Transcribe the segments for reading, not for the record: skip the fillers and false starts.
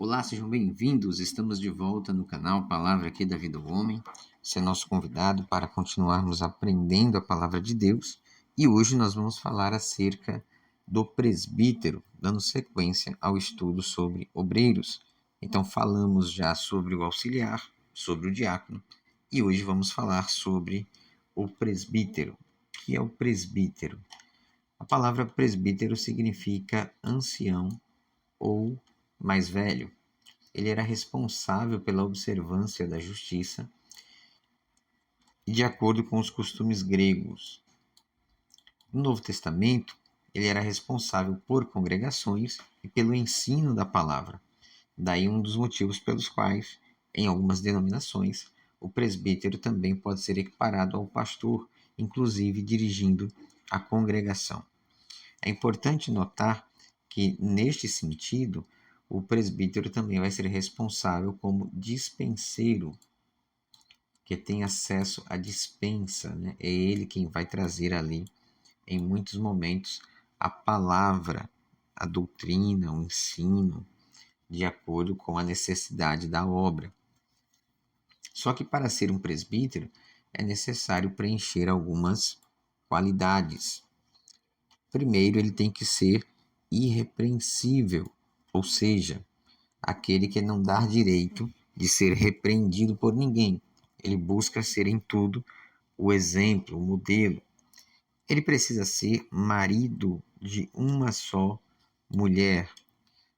Olá, sejam bem-vindos. Estamos de volta no canal Palavra aqui da Vida do Homem. Você é nosso convidado para continuarmos aprendendo a Palavra de Deus. E hoje nós vamos falar acerca do presbítero, dando sequência ao estudo sobre obreiros. Então falamos já sobre o auxiliar, sobre o diácono, e hoje vamos falar sobre o presbítero. O que é o presbítero? A palavra presbítero significa ancião ou mais velho. Ele era responsável pela observância da justiça e de acordo com os costumes gregos. No Novo Testamento, ele era responsável por congregações e pelo ensino da palavra. Daí um dos motivos pelos quais, em algumas denominações, o presbítero também pode ser equiparado ao pastor, inclusive dirigindo a congregação. É importante notar que, neste sentido, o presbítero também vai ser responsável como dispenseiro, que tem acesso à dispensa, né? É ele quem vai trazer ali, em muitos momentos, a palavra, a doutrina, o ensino, de acordo com a necessidade da obra. Só que para ser um presbítero é necessário preencher algumas qualidades. Primeiro, ele tem que ser irrepreensível, ou seja, aquele que não dá direito de ser repreendido por ninguém. Ele busca ser em tudo o exemplo, o modelo. Ele precisa ser marido de uma só mulher,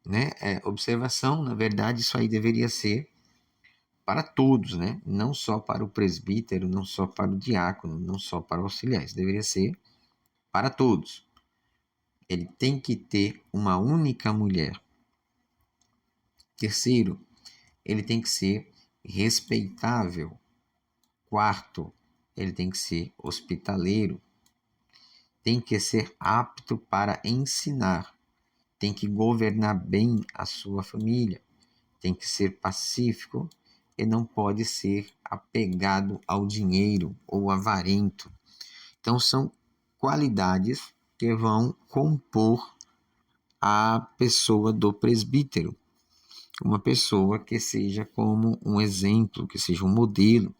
né? Observação, na verdade, isso aí deveria ser para todos, né? Não só para o presbítero, não só para o diácono, não só para o auxiliar. Isso deveria ser para todos. Ele tem que ter uma única mulher. Terceiro, ele tem que ser respeitável. Quarto, ele tem que ser hospitaleiro. Tem que ser apto para ensinar. Tem que governar bem a sua família. Tem que ser pacífico e não pode ser apegado ao dinheiro ou avarento. Então, são qualidades que vão compor a pessoa do presbítero. Uma pessoa que seja como um exemplo, que seja um modelo,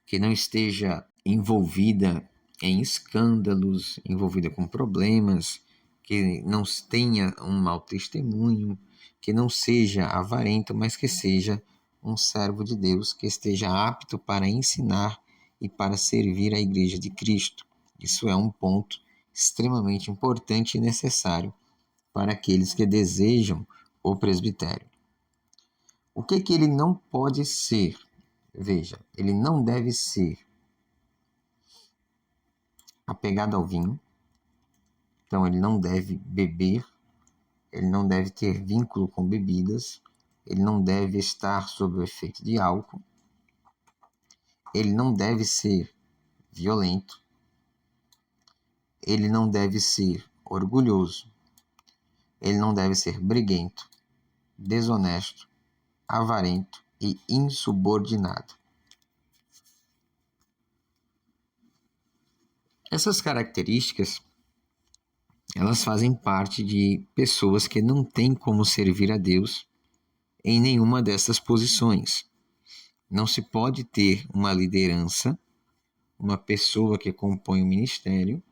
que não esteja envolvida em escândalos, envolvida com problemas, que não tenha um mau testemunho, que não seja avarento, mas que seja um servo de Deus, que esteja apto para ensinar e para servir a Igreja de Cristo. Isso é um ponto extremamente importante e necessário para aqueles que desejam o presbitério. O que ele não pode ser? Veja, ele não deve ser apegado ao vinho, então ele não deve beber, ele não deve ter vínculo com bebidas, ele não deve estar sob o efeito de álcool, ele não deve ser violento, ele não deve ser orgulhoso, ele não deve ser briguento, desonesto, avarento e insubordinado. Essas características, elas fazem parte de pessoas que não têm como servir a Deus em nenhuma dessas posições. Não se pode ter uma liderança, uma pessoa que compõe o ministério,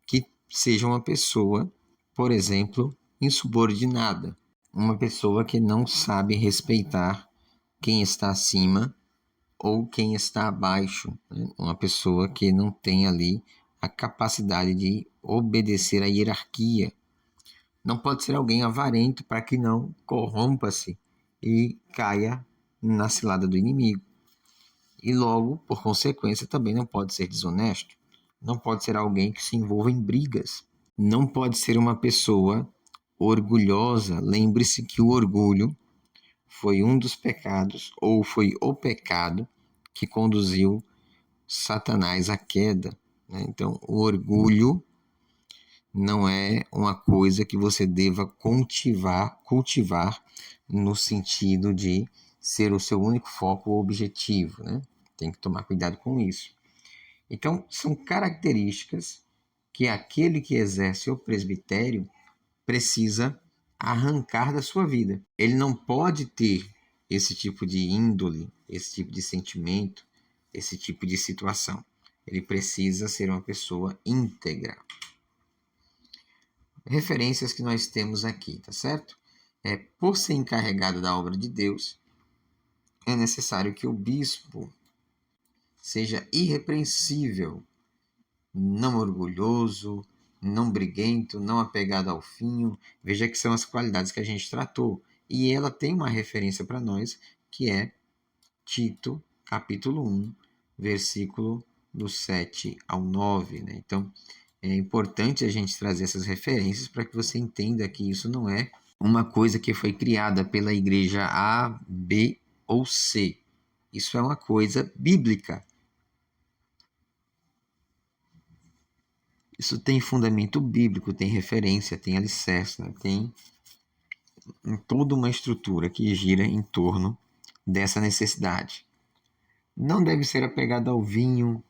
que seja uma pessoa, por exemplo, insubordinada. Uma pessoa que não sabe respeitar quem está acima ou quem está abaixo, né? Uma pessoa que não tem ali a capacidade de obedecer à hierarquia. Não pode ser alguém avarento para que não corrompa-se e caia na cilada do inimigo. E logo, por consequência, também não pode ser desonesto. Não pode ser alguém que se envolva em brigas. Não pode ser uma pessoa orgulhosa. Lembre-se que o orgulho foi um dos pecados, ou foi o pecado que conduziu Satanás à queda, né? Então, o orgulho não é uma coisa que você deva cultivar no sentido de ser o seu único foco ou objetivo, né? Tem que tomar cuidado com isso. Então, são características que aquele que exerce o presbitério precisa arrancar da sua vida. Ele não pode ter esse tipo de índole, esse tipo de sentimento, esse tipo de situação. Ele precisa ser uma pessoa íntegra. Referências que nós temos aqui, tá certo? Por ser encarregado da obra de Deus, é necessário que o bispo seja irrepreensível, não orgulhoso, não briguento, não apegado ao vinho. Veja que são as qualidades que a gente tratou. E ela tem uma referência para nós, que é Tito, capítulo 1, versículo do 7 ao 9. Né? Então, é importante a gente trazer essas referências para que você entenda que isso não é uma coisa que foi criada pela igreja A, B ou C. Isso é uma coisa bíblica. Isso tem fundamento bíblico, tem referência, tem alicerce, né? Tem toda uma estrutura que gira em torno dessa necessidade. Não deve ser apegado ao vinho,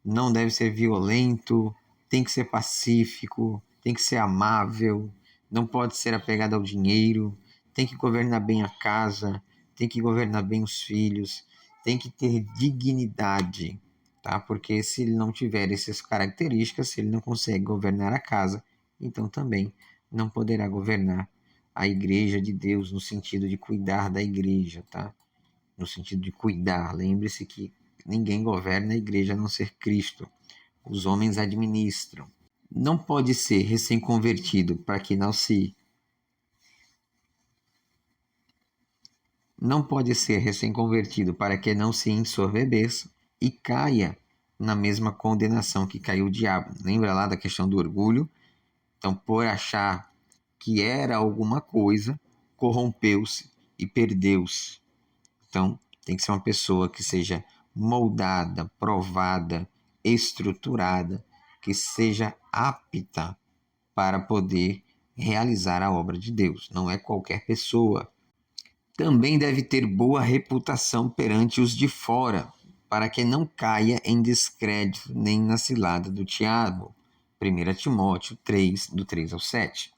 não deve ser violento, tem que ser pacífico, tem que ser amável, não pode ser apegado ao dinheiro, tem que governar bem a casa, tem que governar bem os filhos, tem que ter dignidade, tá? Porque se ele não tiver essas características, se ele não consegue governar a casa, então também não poderá governar a igreja de Deus no sentido de cuidar da igreja, tá? No sentido de cuidar. Lembre-se que ninguém governa a igreja a não ser Cristo. Os homens administram. Não pode ser recém-convertido para que não pode ser recém-convertido para que não se ensoberbeça e caia na mesma condenação que caiu o diabo. Lembra lá da questão do orgulho? Então, por achar que era alguma coisa, corrompeu-se e perdeu-se. Então, tem que ser uma pessoa que seja moldada, provada, estruturada, que seja apta para poder realizar a obra de Deus. Não é qualquer pessoa. Também deve ter boa reputação perante os de fora, para que não caia em descrédito nem na cilada do diabo. 1 Timóteo 3, do 3 ao 7.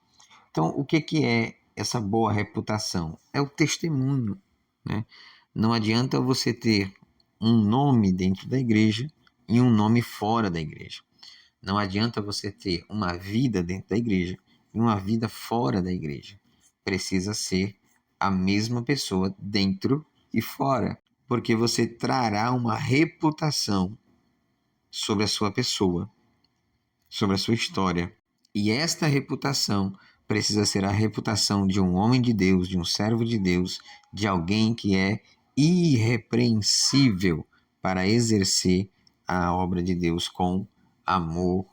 Então, o que é essa boa reputação? É o testemunho, né? Não adianta você ter um nome dentro da igreja e um nome fora da igreja. Não adianta você ter uma vida dentro da igreja e uma vida fora da igreja. Precisa ser a mesma pessoa dentro e fora, porque você trará uma reputação sobre a sua pessoa, sobre a sua história. E esta reputação precisa ser a reputação de um homem de Deus, de um servo de Deus, de alguém que é irrepreensível para exercer a obra de Deus com amor,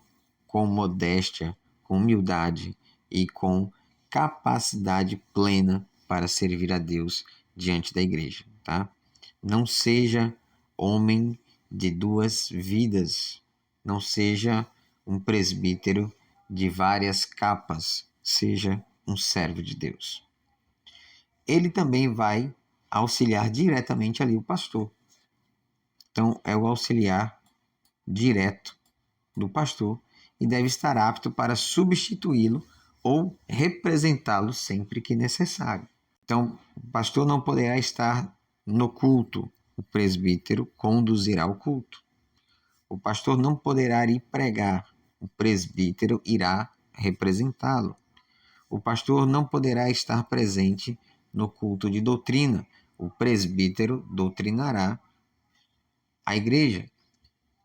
com modéstia, com humildade e com capacidade plena para servir a Deus diante da igreja, tá? Não seja homem de duas vidas, não seja um presbítero de várias capas, seja um servo de Deus. Ele também vai auxiliar diretamente ali o pastor. Então, é o auxiliar direto do pastor e deve estar apto para substituí-lo ou representá-lo sempre que necessário. Então, o pastor não poderá estar no culto, o presbítero conduzirá o culto. O pastor não poderá ir pregar, o presbítero irá representá-lo. O pastor não poderá estar presente no culto de doutrina, o presbítero doutrinará a igreja.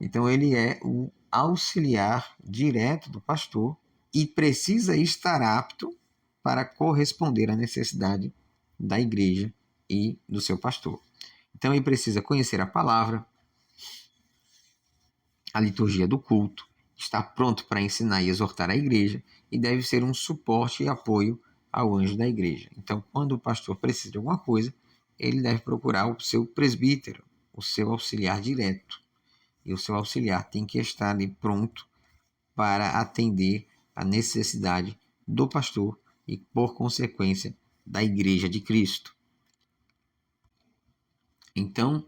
Então, ele é o auxiliar direto do pastor e precisa estar apto para corresponder à necessidade da igreja e do seu pastor. Então, ele precisa conhecer a palavra, a liturgia do culto, estar pronto para ensinar e exortar a igreja e deve ser um suporte e apoio ao anjo da igreja. Então, quando o pastor precisa de alguma coisa, ele deve procurar o seu presbítero, o seu auxiliar direto. E o seu auxiliar tem que estar ali pronto para atender a necessidade do pastor e, por consequência, da igreja de Cristo. Então,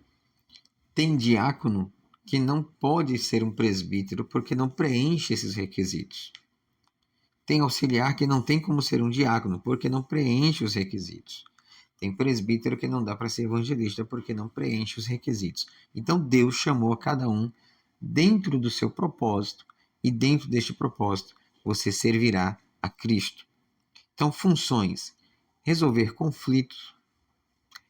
tem diácono que não pode ser um presbítero porque não preenche esses requisitos. Tem auxiliar que não tem como ser um diácono, porque não preenche os requisitos. Tem presbítero que não dá para ser evangelista, porque não preenche os requisitos. Então Deus chamou a cada um dentro do seu propósito, e dentro deste propósito você servirá a Cristo. Então, funções: resolver conflitos.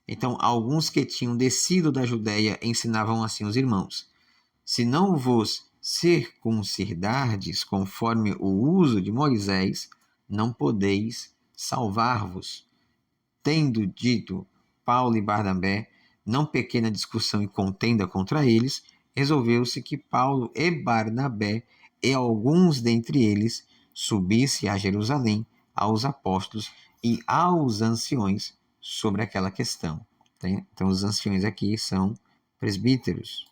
Então, alguns que tinham descido da Judéia ensinavam assim os irmãos: se não vos circuncidardes conforme o uso de Moisés, não podeis salvar-vos. Tendo dito Paulo e Barnabé, não pequena discussão e contenda contra eles, resolveu-se que Paulo e Barnabé e alguns dentre eles subissem a Jerusalém aos apóstolos e aos anciões sobre aquela questão. Então, os anciões aqui são presbíteros.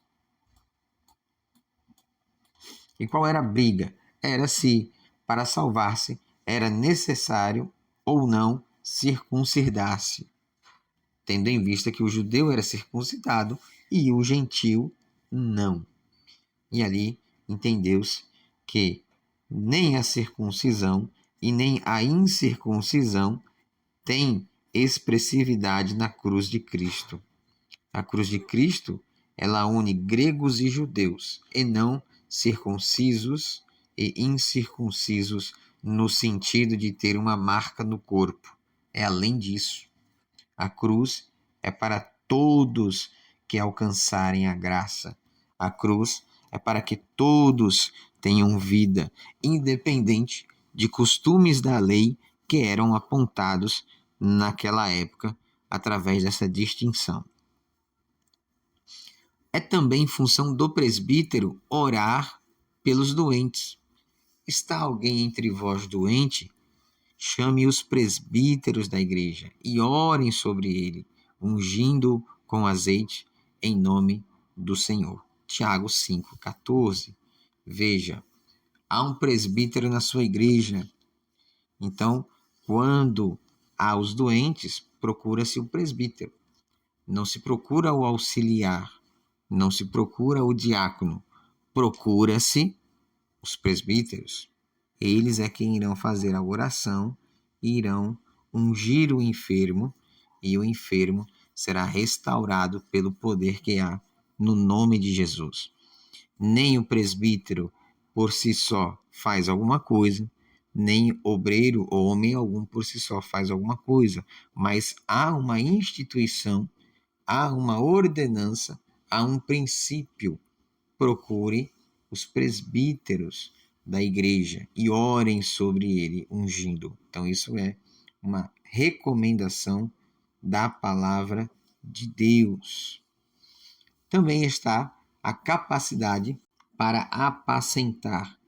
E qual era a briga? Era se, para salvar-se, era necessário ou não circuncidar-se, tendo em vista que o judeu era circuncidado e o gentil não. E ali entendeu-se que nem a circuncisão e nem a incircuncisão têm expressividade na cruz de Cristo. A cruz de Cristo, ela une gregos e judeus, e não circuncisos e incircuncisos no sentido de ter uma marca no corpo. É além disso. A cruz é para todos que alcançarem a graça. A cruz é para que todos tenham vida, independente de costumes da lei que eram apontados naquela época através dessa distinção. É também função do presbítero orar pelos doentes. Está alguém entre vós doente? Chame os presbíteros da igreja e orem sobre ele, ungindo-o com azeite em nome do Senhor. Tiago 5,14. Veja, há um presbítero na sua igreja. Então, quando há os doentes, procura-se o presbítero. Não se procura o auxiliar, não se procura o diácono, procura-se os presbíteros. Eles é quem irão fazer a oração e irão ungir o enfermo, e o enfermo será restaurado pelo poder que há no nome de Jesus. Nem o presbítero por si só faz alguma coisa, nem obreiro ou homem algum por si só faz alguma coisa, mas há uma instituição, há uma ordenança, há um princípio. Procure os presbíteros da igreja e orem sobre ele, ungindo. Então, isso é uma recomendação da palavra de Deus. Também está a capacidade para apacentar.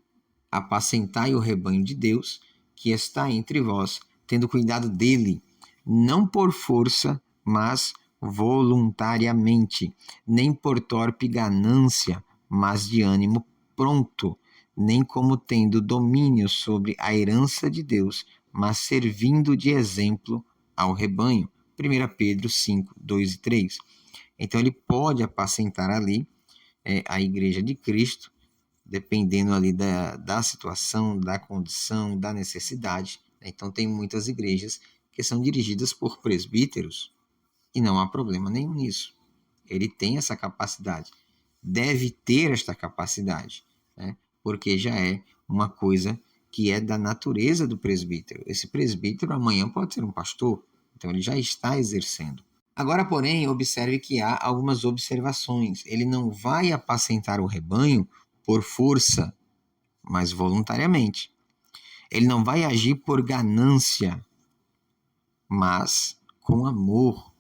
Apacentai o rebanho de Deus, que está entre vós, tendo cuidado dele, não por força, mas voluntariamente, nem por torpe ganância, mas de ânimo pronto, nem como tendo domínio sobre a herança de Deus, mas servindo de exemplo ao rebanho. 1 Pedro 5, 2 e 3. Então ele pode apacentar ali a igreja de Cristo, dependendo ali da situação, da condição, da necessidade. Então tem muitas igrejas que são dirigidas por presbíteros e não há problema nenhum nisso. Ele tem essa capacidade, deve ter esta capacidade, né? Porque já é uma coisa que é da natureza do presbítero. Esse presbítero amanhã pode ser um pastor, então ele já está exercendo. Agora, porém, observe que há algumas observações. Ele não vai apacentar o rebanho por força, mas voluntariamente. Ele não vai agir por ganância, mas com amor,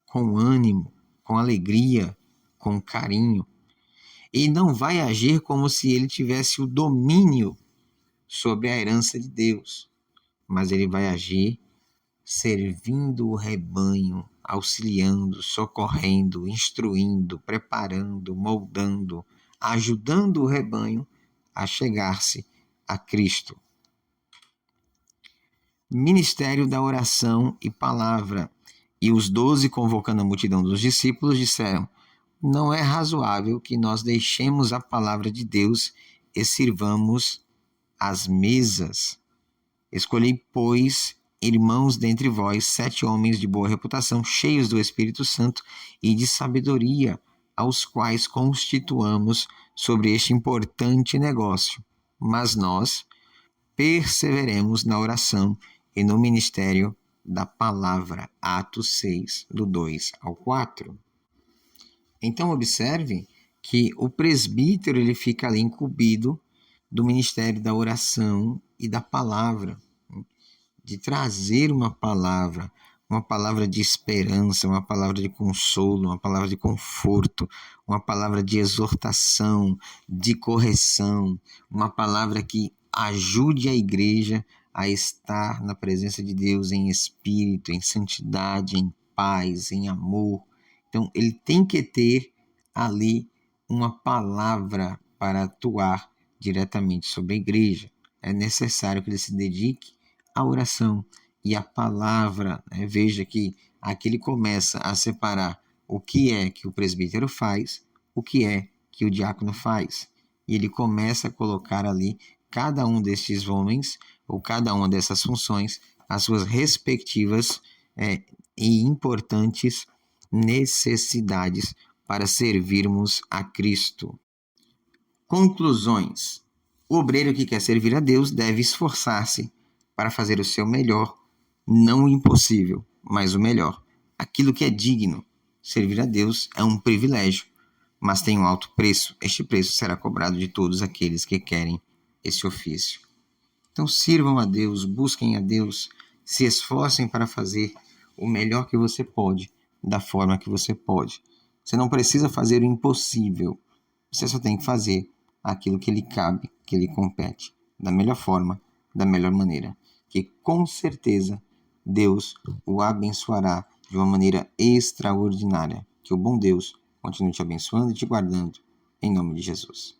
com ânimo, com alegria, com carinho. E não vai agir como se ele tivesse o domínio sobre a herança de Deus, mas ele vai agir servindo o rebanho, auxiliando, socorrendo, instruindo, preparando, moldando, ajudando o rebanho a chegar-se a Cristo. Ministério da oração e palavra. E os 12, convocando a multidão dos discípulos, disseram: não é razoável que nós deixemos a palavra de Deus e sirvamos as mesas. Escolhei, pois, irmãos dentre vós, 7 homens de boa reputação, cheios do Espírito Santo e de sabedoria, aos quais constituamos sobre este importante negócio. Mas nós perseveremos na oração e no ministério da palavra. Atos 6, do 2 ao 4. Então, observe que o presbítero ele fica ali incumbido do ministério da oração e da palavra, de trazer uma palavra de esperança, uma palavra de consolo, uma palavra de conforto, uma palavra de exortação, de correção, uma palavra que ajude a igreja a estar na presença de Deus em espírito, em santidade, em paz, em amor. Então, ele tem que ter ali uma palavra para atuar diretamente sobre a igreja. É necessário que ele se dedique à oração e à palavra. Veja que aqui ele começa a separar o que é que o presbítero faz, o que é que o diácono faz. E ele começa a colocar ali cada um destes homens, ou cada uma dessas funções, as suas respectivas e importantes necessidades para servirmos a Cristo. Conclusões. O obreiro que quer servir a Deus deve esforçar-se para fazer o seu melhor, não o impossível, mas o melhor, aquilo que é digno. Servir a Deus é um privilégio, mas tem um alto preço. Este preço será cobrado de todos aqueles que querem esse ofício. Então sirvam a Deus, busquem a Deus, se esforcem para fazer o melhor que você pode, da forma que você pode. Você não precisa fazer o impossível, você só tem que fazer aquilo que lhe cabe, que lhe compete, da melhor forma, da melhor maneira, que com certeza Deus o abençoará de uma maneira extraordinária. Que o bom Deus continue te abençoando e te guardando, em nome de Jesus.